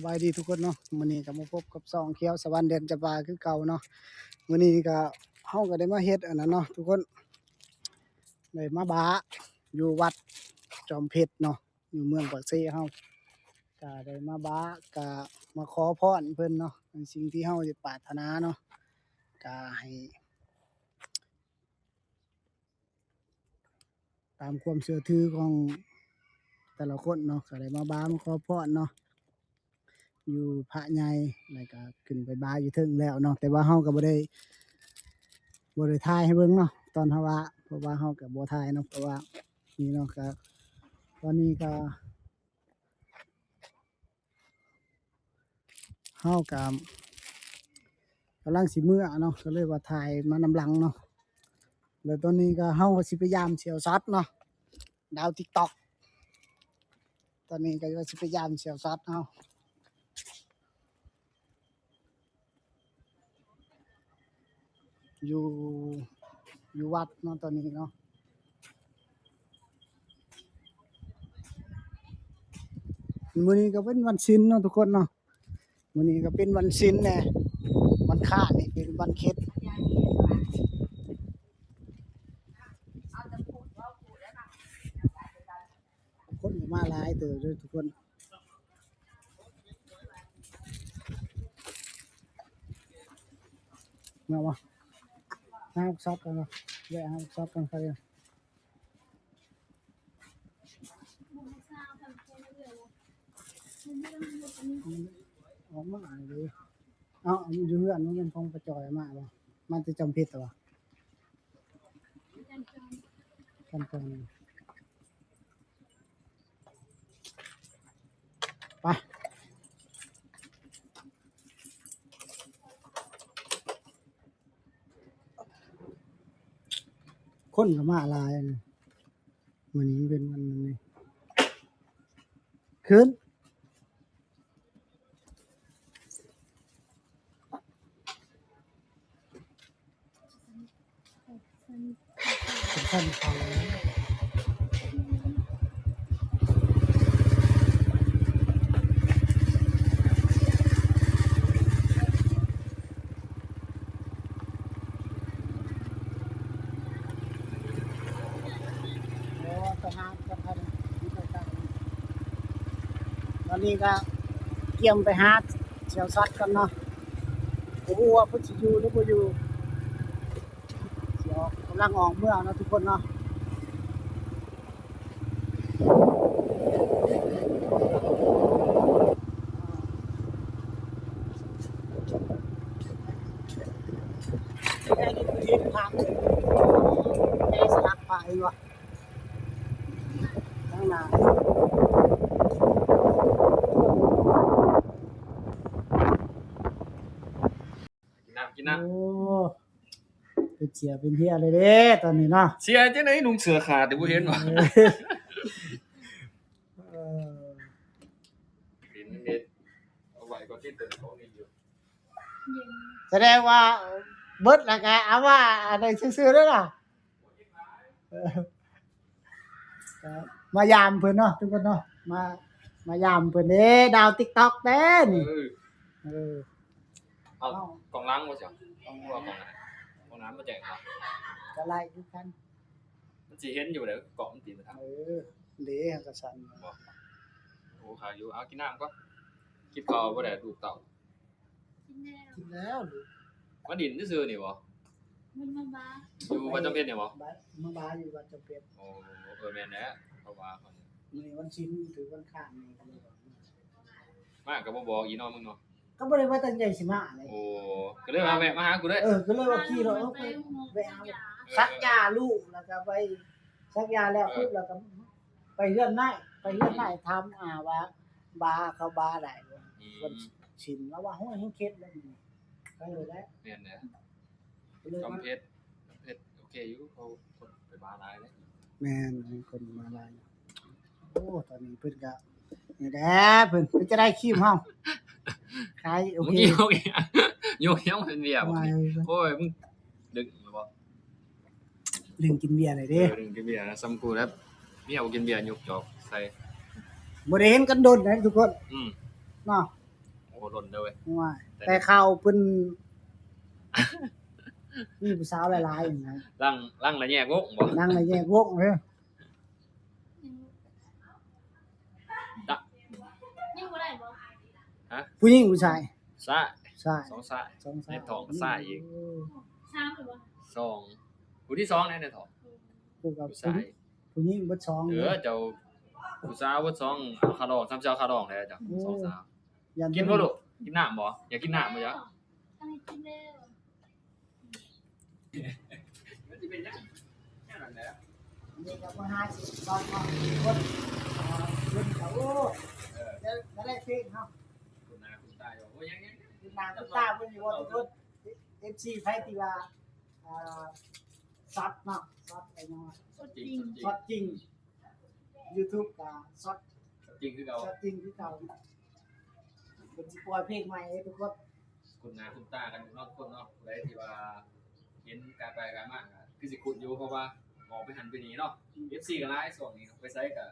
สบายดีทุกคนเนาะมื้อนี้ก็มาพบกับช่องเขียวสวรรค์แดนจำปาคือเก่าเนาะมื้อนี้ก็เฮาก็ได้มาเฮ็ดอันนั้นเนาะทุกคนได้มาบาอยู่วัดจอมเพชรเนาะอยู่เมืองปากเซเฮาก็ได้มาบาก็มาขอพรเพิ่นเนาะในสิ่งที่เฮาสิปรารถนาเนาะก็ให้ตามความเชื่อถือของแต่ละคนเนาะก็ได้มาบามาขอพรเนาะอยู่พระใหญ่แล้วก็ขึ้นไปบาอยู่เทิงแล้วเนาะแต่ว่าเฮาก็บ่ได้ถ่ายให้เบิ่งเนาะตอนเฮาว่าเพราะว่าเฮาก็บ่ถ่ายเนาะเพราะว่านี่เนาะก็ตอนนี้ก็เฮาก็กำลังสิมื้อเนาะก็เลยว่าถ่ายมานำหลังเนาะแล้วตอนนี้ก็เฮาก็สิพยายามเสียวซัดเนาะดาว TikTok ตอนนี้ก็สิพยายามเสียวซัดเนาะอยู่อยู่วัดเนาะตอนนี้เนาะมื้อนี้ก็เป็นวันศีลเนาะทุกคนเนาะมื้อนี้ก็เป็นวันศีลแหละวันพระนี่เป็นวันเค็ดคนก็มาหลายเด้อเด้อทุกคนมาบ่หาซับกันเนาะแวะหาซับกันไปเลยออกมาเลยเอาอยู่เฮือนมันเป็นของกระจอยมาบ่มันจะจำผิดตัวกันก่อนไปคนก็มาหลายนะมื้อนี้เป็นวันนี้ขึ้นเป็นขั้นเขาโอ้ทหารกันทันตอนนี้ก็เกี่ยมไปหาเสี่ยวสัตว์กันเนาะบ่ฮู้ว่าเพิ่นสิอยู่หรือบ่อยู่สิออกกำลังออกเมืองเนาะทุกคนเนาะได้กินเฮ็ดทางได้สลักไปวะข้างหน้ากินน้โอ้เป็นเสียเป็นเฮียเลยเด้ตอนนี้เนาะำเสียจังได๋นุ่งเสื้อขาดแต่บ่เห็นว่าเออ กินเฮ็ดเอาไว้ก็ติดตัวเขานี่อยู่แสดงว่าเบิดแล้วก็เอาว่าอะไรซื่อๆเด้อล่ะเออครับมายามเพิ่นเนาะทุกคนเนาะมายามเพิ่นเด้ดาว TikTok เด้นี่เออเอากล่องล้างบ่เสียต้องว่ากล่องไหนกล่องน้ำมาแจกครับก็ไล่ทุกคันมันสิเห็นอยู่เด้อกล่องมันติดมาทางเออเด้ก็สั่นบ่โอ้ขายอยู่เอากินน้ำก็กินข้าวบ่ได้ลูกเต้ากินแล้วลูกมาดินซื่อๆนี่บ่มันมาบ้าอยู่วัดจำเพชรนี่บ่มาบาอยู่วัดจำเป็น โอ้แม่นแหละเพราะว่าเขา มื้อนี้วันศีลถือวันข้ามนี่ก็เลยบอกมาก็บ่บอกอีน้องมึงเนาะก็บ่ได้ว่าตั้งใจสิมาเลยโอ้ก็เลยว่าแวะมาหากูเด้อก็เลยว่าขี่รถเอาไปเอาซักยาลูกแล้วก็ไปซักยาแล้วปุ๊บแล้วก็ไปเฮือนนายถามว่าบาเขาบาได้บ่วันศีลแล้วว่าโหเฮ็ดเคล็ดแล้วนี่ไปเลยแล้วแม่นแหละไปเลยจำเพชรโอเคอยู่เขาคนไปบ้านหลายเลยแม่นมีคนมาหลายโอ้ตอนนี้เพิ่นก็นี่แหละเพิ่นจะได้ครีมเฮาขายโอเคโอเคโยกยังเป็นเบียร์บ่โอ้ยมึงดึกบ่ ลืมกินเบียร์เลยเด้ดึกกินเบียร์นะซ้ำกูแล้วเมียบ่กินเบียร์ยกจอกใส่บ่ได้เห็นกันโดนนะทุกคนเนาะ อ้หล่นเด้อเว้ย ว่าแต่ข่าวเพิ่นมีผู้สาวหลายๆอย่างนะ ลังละแยกวงบ่ นั่งแล้วแยกวงเด้อ ตะ ยังบ่ได้บ่ ฮะ ผู้หญิงผู้ชาย ซ่า ใช่ สองซ่า สองสา ใน ม ท้องก็ซ่าอีก 3หรือบ่ สองผู้ที่สองในท้อง ผู้กับ ผู้ชาย ผู้หญิงเบิดสอง เจ้าผู้สาวว่าสองเอาคาดองซ้ำเจ้าคาดองได้จ้ะสองสาว ยัน กินบ่ลูกกินน้ำบ่อยากกินน้ำบ่จ๊ะ อันนี้กินแล้ว มันสิเป็นจังแค่นั้นแหละ นี่ก็มาหาสิตอนของคนเพิ่นก็โอ้จะได้เพลงเฮา คุณนาคุณตาอยู่โอ้ยัง คือนาคุณตาเพิ่นอยู่ว่าทุกคน FC ไผที่ว่าซัดเนาะซัดไอ้เนาะ สดจริง ซอดจริง YouTube ก็ซอด จริงคือเก่า ซอดจริงคือเก่าเป็นสิปล่อยเพลงใหม่ให้ทุกคน คุณนาคุณตากันอยู่นอกคนเนาะผู้ใดที่ว่าเห็นการไปการมาก็คือสิขุดอยู่เพราะว่าออกไปหันไปหนีเนาะ FC ก็หลายส่วนนี้ไปไสก็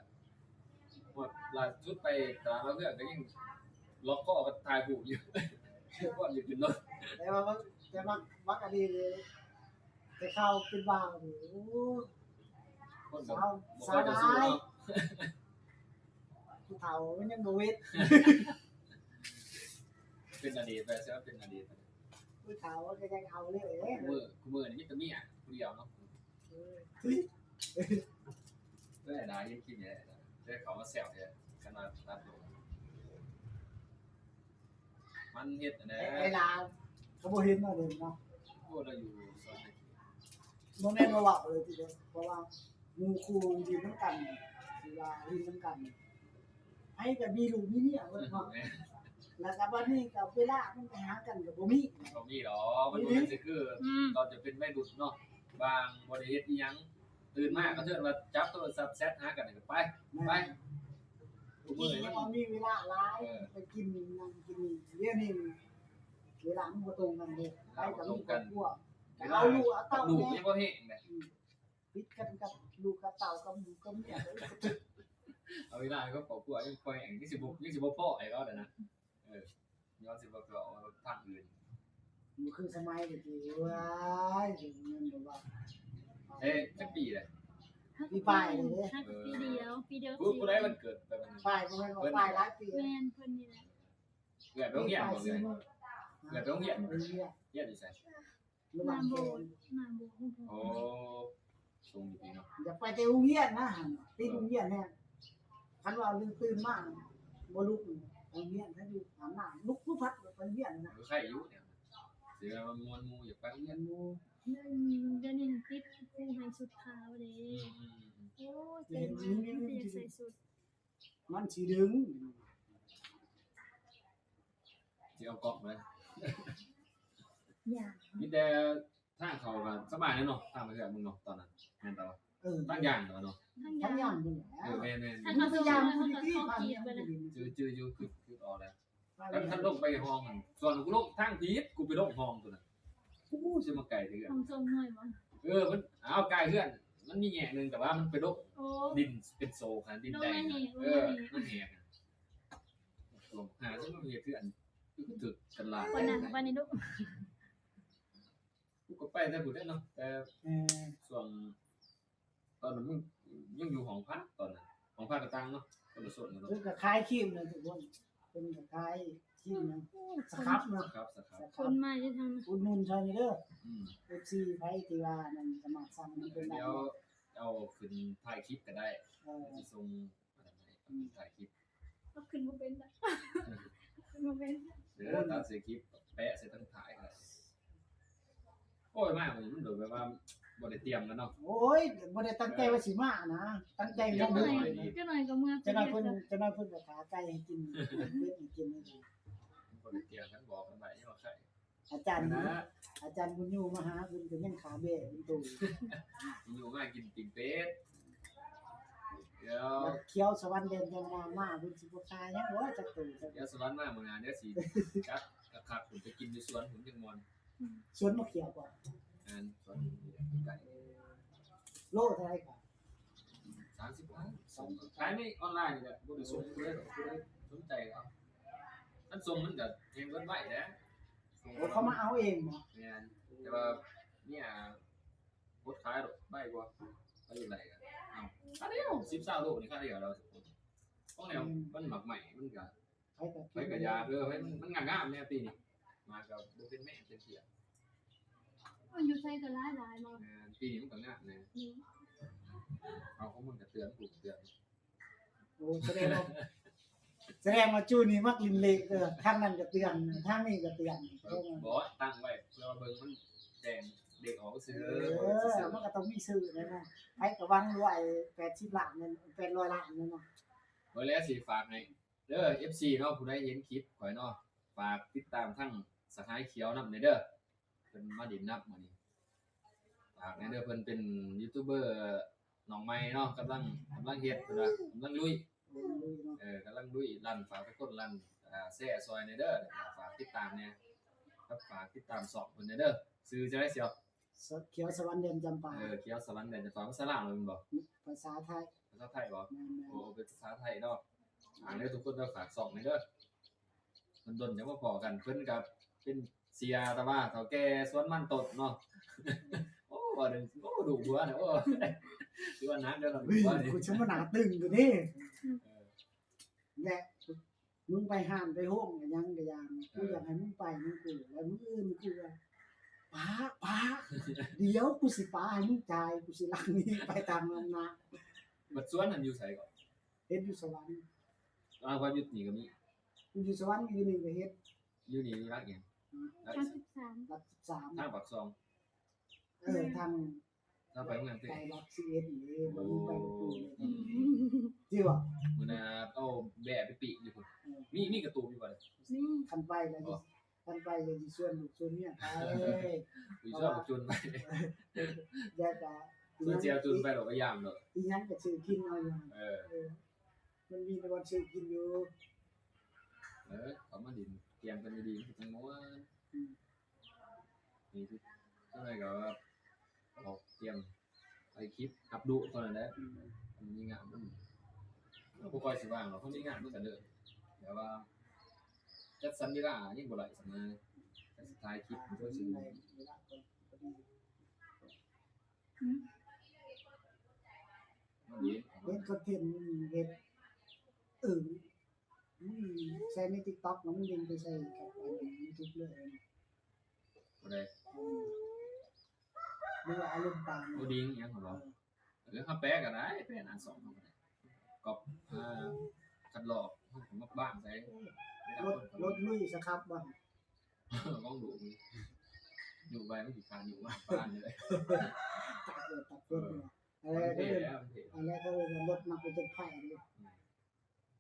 หมดล่าสุดไปตลาดเราเพื่อนก็ยังล็อกก็ออกถ่ายรูปอยู่ก็อยู่ขึ้นรถ แต่ว่ามักอันนี้เลยแต่เข้าเป็นบ้าโอ้โห คนก็ สาว บ่ สา ค่อ วย จะ ร้า สู้ ย เนาะ ผู้เฒ่ามันยังบ่เว็ด เป็นอดีตไปใช่ว่าเป็นอดีต ผู้เฒ่าก็ยังเอาเลยเอ้ย มือนี่มีแต่เมียผู้เดียวเนาะ เฮ้ย เพื่อได้ยินคิดเนี่ยได้เขามาแซวเนี่ยขนาดตัดลงมันเฮ็ดอันนี้ ไอ้ลาวเขาบ่เห็นเนาะเด้เนาะ พูดเราอยู่ซอย บ่แม่นว่าเว้าเลยทีเดียวเพราะว่าหมู่คู่ยืนนำกันสิว่ายืนนำกันให้ก็มีลูกมีเมียเบิดเนาะแล้วก็บัดนี้ก็เวลามันไปหากันก็บ่มี เขามีหรอมันบ่จะคือตอนจะเป็นวัยรุ่นเนาะบางบ่ได้เฮ็ดอีหยังตื่นมาก็เทิดว่าจับโทรศัพท์แชทหากันก็ไปไปทุกมื้อ นี่ นี่ มั มัน น มีเวลาหลายไปกินนั่นกินนี่เดี๋ยวนี้เวลามันบ่ตรงกันเด้ไปกับมีครอบครัวเอาลูกเอาเต้า ลูก แม่ ยังบ่เฮ็ดแหละ ปิดกันกับลูกกับเต่ากับหมูกับเมีย เอาเวลาก็ครอบครัวยังค่อยแห่งยี่สิบพ่อไอ้ก็เด้นะย้อนสิบ่ก็ทางอื่น มันคือสมัยเด็กว้ายเงินแบบว่า จักปีเลย ปีปลายเลยเด้ ฮักปีเดียว ผู้ใดมันเกิดแบบนั้น ปลายประมาณว่าปลายหลายปี แม่นเพิ่นนี่แหละ เกิดไปโรงเรียน ปลาย บ่ สี่ เกิด มื้อ เกิดไปโรงเรียน เรียน เรียนอยู่ไส ระหว่าง โบ เรียน มาโบ โอ้สูงอยู่พี่เนาะ อยากไปแต่โรงเรียนนะตีโรงเรียนแน่คันว่าลืมตื่นมาบ่ลุกโรงเรียนถ้าอยู่อาบน้ำลุกพัดไปเรียนนะ คือใครอยู่เนี่ยเสือมันมวนหมู่อยากไปโรงเรียน เดี๋ยวนี้ติดผู้ให้สุดขาวเด้โอ้ยเก่งมากอยากใส่สุด มันสิดึง สิเอากล่องเลย อยาก มีแต่ทางเขาก็สบายเนาะทางไปเฮือนมึงเนาะตอนนั้นแม่นตลอด ตั้งอย่างเนาะ ทั้ง ทั้งอย่อา ย่าง งนี่แหละ แม่น ถ้า มัน เขา พ ซื้ ยา อย าม เขา ที่ ก็ ที่ เข้า ผ่าน เกีย เนี่ย ไปเลย จืออยู่คือออกแล้วท่านลงไปห้องส่วนกูลงทางพีชกูไปลงห้องตัวน่ะกูสิมาไกลเถื่อน ทรงหน่อยบ่ มันเอาไกลเพื่อนมันมีแง่นึงแต่ว่ามันไปลง โอ้ ดินเป็นโซค่ะดินแดงมันแหกหาซึ่งมันเพื่อนคือถึกกันหลาย วันนั้นวันนี้ลูก กูก็ไปแต่กูได้เนาะแต่ส่วนตอนนั้นมึงยังอยู่ห้องพักตอนนั้นห้องพักกระตังเนาะคนละส่วนกันเนาะ คือกับคล้ายครีมเลยทุกคนเป็นกับคล้ายครีมนะสครับเนาะ ครับสักครับ คนมาจะทำ อุดหนุนชอยนี่เด้อ อืม FC ไผที่ว่ามันสมัครสั่งมันเป็นแบบ เดี๋ยวเอาขึ้นถ่ายคลิปก็ได้ที่ส่งถ่ายคลิป ก็ขึ้นมาเป็นละขึ้นมาเป็น หรือตัดเสียคลิปแปะเสร็จตั้งถ่ายก็ได้โอ้ยมากเลยมันโดยแบบว่าบ่ได้เตรียมแล้วเนาะ โอ้ยบ่ได้ตั้งใจว่าสิมานะตั้งใจ ก็ ว่า หน่ บ่ อยก็หน่อยก็เมื่อ จะนายเพิ่นก็ขาไก่ให้กินเป็ดให้กินให้กิน บ่ได้เตรียมกันบอกกันไว้ยังว่าใคร อาจารย์บุญอยู่มาหาเพิ่นก็ยังขาเบ้เป็นตู อยู่ง่ายกินปิ่งเป็ดเดี๋ยว บัดเคี้ยวสวรรค์เดินจังมามาเพิ่นสิบ่คายยังบ่จักตูจัก เดี๋ยวสวรรค์มาเมืองงานเดี๋ยวสิจัดคักผมไปกินอยู่สวนผมจังมอน สวนมะเขียวก่อน งานสวนไก่ โลเท่าไหร่ก่อน 30 ล้านขายในออนไลน์นี่แหละบ่ได้ส่งเลยบ่ได้สนใจเอา อันทรงมันก็เองเพิ่นไว้นะส่ง โอ้เขามาเอาเองบ่ แม่นแต่ว่าเนี่ยโคตรขายดอกใบกว่าไปอยู่ไหนกันเอาค่าเดียว10-20โลนี่ค่าเดียวเราพวกแนวมันหมักใหม่มันก็ ไปกับ ไปกับยามันงามๆเนี่ยปีนี้มากับบ่เป็นแม่เป็นเสีย มันอยู่ใส่ก็หลายๆเนาะ ปีนี้มันก็งามนะเอาของมันก็เตือนปลูกเตือน โอ้แสดงว่าจูนี่มักลินเลกทางนั้นก็เตือนทางนี้ก็เตือน บ่ตั้งไว้เพื่อเบิ่งมันแจ้งเด็กออกซื้อ มันก็ต้องมีซื้อแน่นอนไปก็วางรวย80ล้านนั่น800ล้านนั่นเนาะ ไว้แล้วสิฝากให้เด้อ FC เนาะผู้ใดเห็นคลิปข่อยเนาะฝากติดตามทั้งสหายเขียวนำเด้อเพิ่นมาดินนับมื้อนี้ฝากแน่เด้อเพิ่นเป็นยูทูบเบอร์น้องใหม่เนาะกำลังเฮ็ดเพิ่นว่ากำลังลุยกำลังลุยลั่นฝากไปกดลั่นแซ่ซอยแน่เด้อฝากติดตามแน่ครับฝากติดตามสองเพิ่นแน่เด้อชื่อจะได้เสียว เขียวสวรรค์เด่นจำปา เขียวสวรรค์แดนจะฟังภาษาลาวเลยมึงบอก ภาษาไทย ภาษาไทยบอก แม่น โอ้เป็นภาษาไทยเนาะเด้อทุกคนเด้อฝากสองเด้อมันดนยังบ่พอกันเพิ่นกับเป็นเสียแต่ว่าเฒ่าแก่สวนมันตดเนาะ โอ้ว่าดึงโอ้ดุหัวเนาะโอ้คือว่านักเด้อเรา เฮ้ย ว่านี่ กูชมหนาตึงอยู่นี่แหละมึงไปห้านไปห้องก็ยังก็ยังกูอยากให้มึงไปมึงกูแล้วมึงอื่นกูว่าป้าเดี๋ยวกูสิป้าให้มึงจ่ายกูสิลังนี้ไปตามนั้นนะ บัดสวนนั่นอยู่ไสก่อน เฮ็ดอยู่สวรรค์ ว่าอยู่นี่ก็มี กูอยู่สวรรค์อยู่นี่ก็เฮ็ด อยู่นี่มีรักหยังรัก 33 รัก13 ทางปากซอง ทาง ถ้าไปเมืองเต ไปรัก11นี่บ่ โอ้ มีไปกับกูเลยจิว่า มื้อน่ะเอาแบะไปปีกอยู่พุ่นมีกระตูมอยู่บ่ล่ะ นี่ คันไปแล้วสิคันไปเลยสิชวนลูกชวนเมียไป อยู่ชอบบักจุนไป แย่จ้ะ ส่วนเจียวจุนไปดอกก็ยามเนาะ อีหยังก็ซื้อกินเอาอยู่ เออ มันมีแต่วันซื้อกินอยู่ เขามาดินเตรียมกันดีๆจังว่านี่คือก็เลยก็ว่าออกเตรียมไปคลิปอัปดุตอนนั้นแหละมันมีงานมันบ่ค่อยสิว่างหรอกเขามีงานมันก็เด้อแต่ว่าจัดสรรเวลายังบ่ไหลสำนาแต่สุดท้ายคลิปมันก็สิ ในเวลาก็พอดี มันดี เฮ็ดคอนเทนต์เฮ็ดใช้ใน TikTok แล้วมันดึงไปใส่กับYouTube เลย บ่ได้ หรือว่าอารมณ์ตาม บ่ดีหยังของเราเขาแปลก็ได้แปลหน้าสองเขาก็ได้ก๊อปคัดลอกผมมาบ้านใส่ไม่ได้ ร ค ถ น รถลุยสครับบ่ ต้องดูอยู่ไปมันสิคานอยู่บ้านเลย ตัดเกิดอะไรก็เลยอะไรก็เลยรถมาเป็นไผ่เลย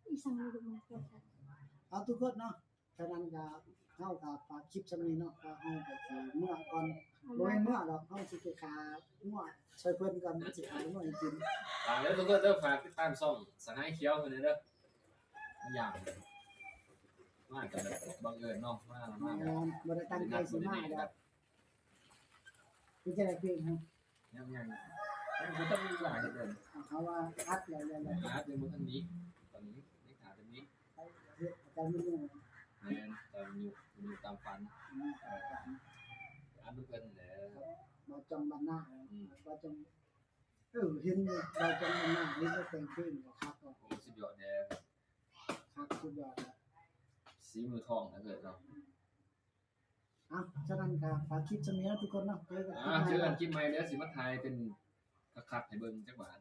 อีสังลูกมันก็ค่ะ เอาทุกคนเนาะฉะนั้นก็เฮาก็ฝากคลิปซำนี้เนาะก็เฮาก็สิเมื่อก่อนบ่แม่นเมื่อดอกเฮาสิไปขางัวช่วยเพิ่นก่อนมันสิขายงัวให้กิน ฝากแล้วทุกคนเด้อฝากติดตามช่องสหายเขียวคนนี้เด้ออย่างมากกับแบบบังเอิญเนาะมาก บ่ได้ตั้งใจสิมาดอกคือจะได้เพลงเฮา ยังมันต้องมีหลายเดือน เขาว่าอัดแล้ว หาเดือนบนท่านนี้ตอนนี้ไม่ขาดตรงนี้ เฮ็ดอาจารย์มึง แมนตอนอยู่ตามฟันอันทุกคนแหละ บ่จองบ้านหน้าบ่จองเห็นบ่จองบ้านหน้านี่ก็แต่งเพลงครับ โอ้สุดยอดแน่ ครับสุดยอด สีมือทองนะเกิดเรา ฉะนั้นก็ฝากคลิปซำนี้ทุกคนเนาะเจอกัน เจอกันคลิปใหม่เด้อสิมาถ่ายเป็นคักๆให้เบิ่งจักบาท